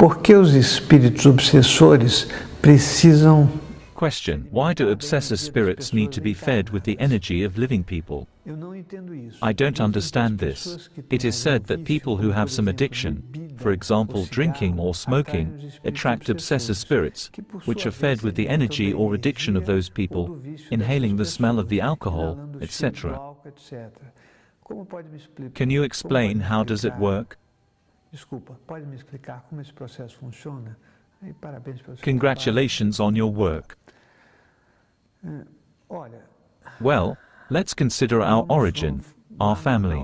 Por que os espíritos obsessores precisam? Question: why do obsessor spirits need to be fed with the energy of living people? I don't understand this. It is said that people who have some addiction, for example drinking or smoking, attract obsessor spirits, which are fed with the energy or addiction of those people, inhaling the smell of the alcohol, etc. Can you explain how does it work? Congratulations on your work. Well, let's consider our origin, our family.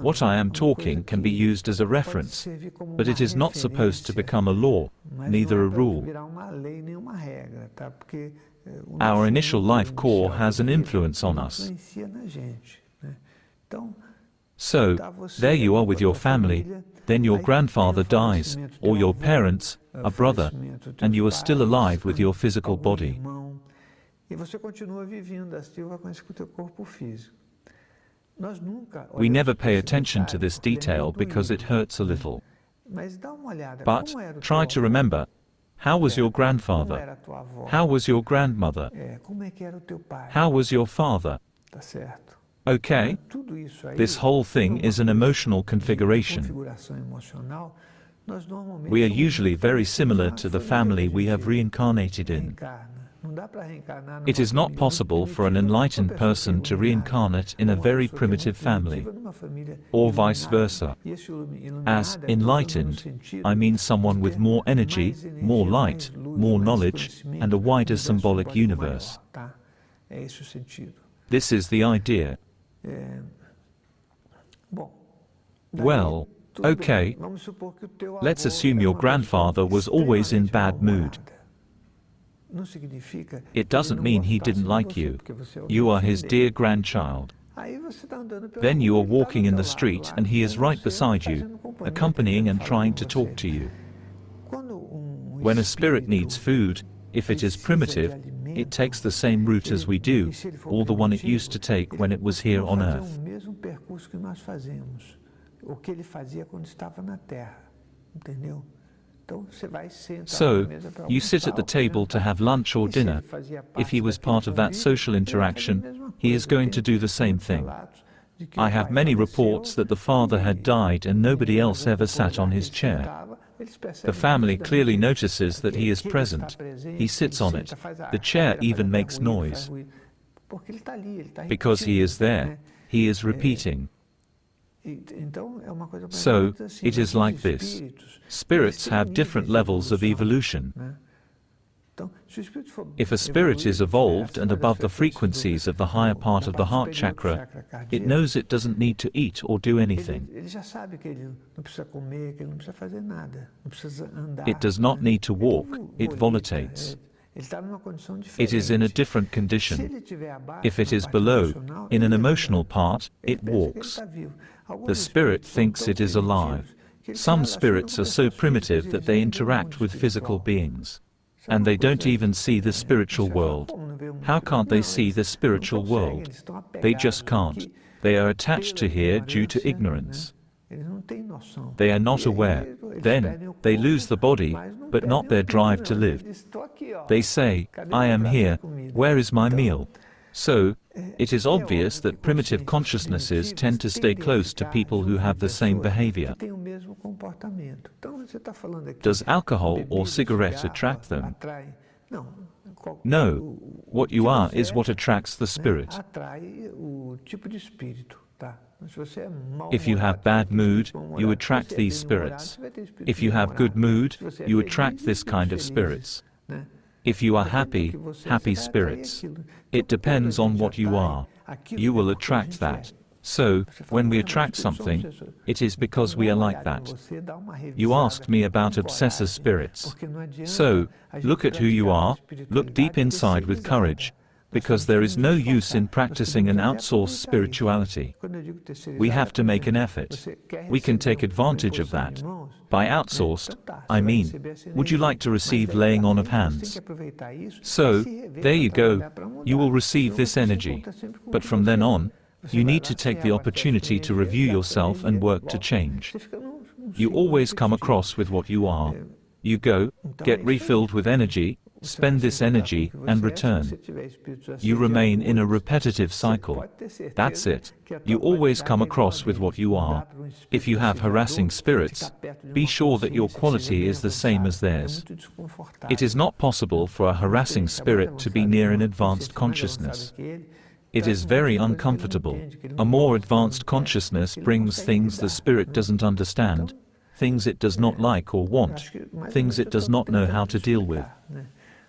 What I am talking can be used as a reference, but it is not supposed to become a law, neither a rule. Our initial life core has an influence on us. So, there you are with your family, then your grandfather dies, or your parents, a brother, and you are still alive with your physical body. We never pay attention to this detail because it hurts a little. But, try to remember, how was your grandfather? How was your grandmother? How was your father? Okay? This whole thing is an emotional configuration. We are usually very similar to the family we have reincarnated in. It is not possible for an enlightened person to reincarnate in a very primitive family, or vice versa. As enlightened, I mean someone with more energy, more light, more knowledge, and a wider symbolic universe. This is the idea. Well, okay, let's assume your grandfather was always in bad mood. It doesn't mean he didn't like you. You are his dear grandchild. Then you are walking in the street and he is right beside you, accompanying and trying to talk to you. When a spirit needs food, if it is primitive, it takes the same route as we do, or the one it used to take when it was here on earth. So, you sit at the table to have lunch or dinner. If he was part of that social interaction, he is going to do the same thing. I have many reports that the father had died and nobody else ever sat on his chair. The family clearly notices that he is present. He sits on it. The chair even makes noise. Because he is there, he is repeating. So, it is like this. Spirits have different levels of evolution. If a spirit is evolved and above the frequencies of the higher part of the heart chakra, it knows it doesn't need to eat or do anything. It does not need to walk, it volitates. It is in a different condition. If it is below, in an emotional part, it walks. The spirit thinks it is alive. Some spirits are so primitive that they interact with physical beings. And they don't even see the spiritual world. How can't they see the spiritual world? They just can't. They are attached to here due to ignorance. They are not aware. Then, they lose the body, but not their drive to live. They say, I am here, where is my meal? So, it is obvious that primitive consciousnesses tend to stay close to people who have the same behavior. Does alcohol or cigarette attract them? No. What you are is what attracts the spirit. If you have bad mood, you attract these spirits. If you have good mood, you attract this kind of spirits. If you are happy, happy spirits. It depends on what you are. You will attract that. So, when we attract something, it is because we are like that. You asked me about obsessor spirits. So, look at who you are, look deep inside with courage, because there is no use in practicing an outsourced spirituality. We have to make an effort. We can take advantage of that. By outsourced, I mean, would you like to receive laying on of hands? So, there you go, you will receive this energy. But from then on, You need to take the opportunity to review yourself and work to change. You always come across with what you are. You go, get refilled with energy, spend this energy, and return. You remain in a repetitive cycle. That's it. You always come across with what you are. If you have harassing spirits, be sure that your quality is the same as theirs. It is not possible for a harassing spirit to be near an advanced consciousness. It is very uncomfortable. A more advanced consciousness brings things the spirit doesn't understand, things it does not like or want, things it does not know how to deal with.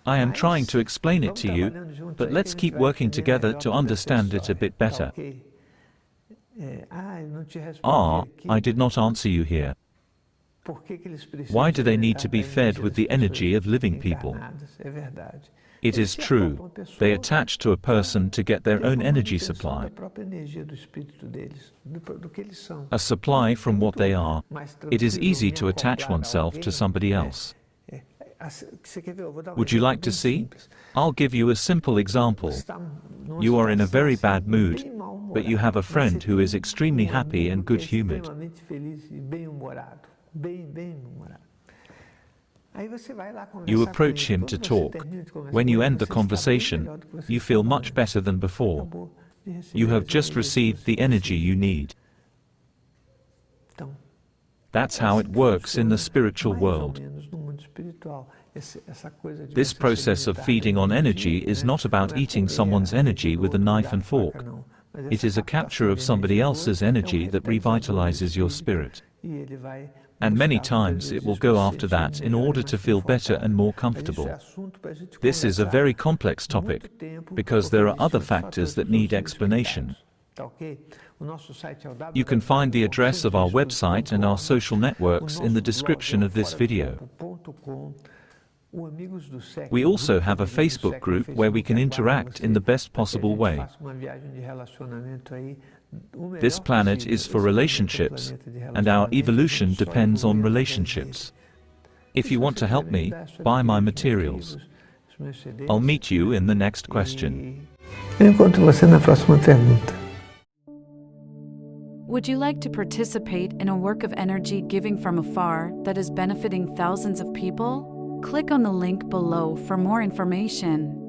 I am trying to explain it to you, but let's keep working together to understand it a bit better. I did not answer you here. Why do they need to be fed with the energy of living people? It is true. They attach to a person to get their own energy supply. A supply from what they are. It is easy to attach oneself to somebody else. Would you like to see? I'll give you a simple example. You are in a very bad mood, but you have a friend who is extremely happy and good-humored. You approach him to talk. When you end the conversation, you feel much better than before. You have just received the energy you need. That's how it works in the spiritual world. This process of feeding on energy is not about eating someone's energy with a knife and fork. It is a capture of somebody else's energy that revitalizes your spirit. And many times it will go after that in order to feel better and more comfortable. This is a very complex topic, because there are other factors that need explanation. You can find the address of our website and our social networks in the description of this video. We also have a Facebook group where we can interact in the best possible way. This planet is for relationships, and our evolution depends on relationships. If you want to help me, buy my materials. I'll meet you in the next question. Encontro você na próxima pergunta. Would you like to participate in a work of energy giving from afar that is benefiting thousands of people? Click on the link below for more information.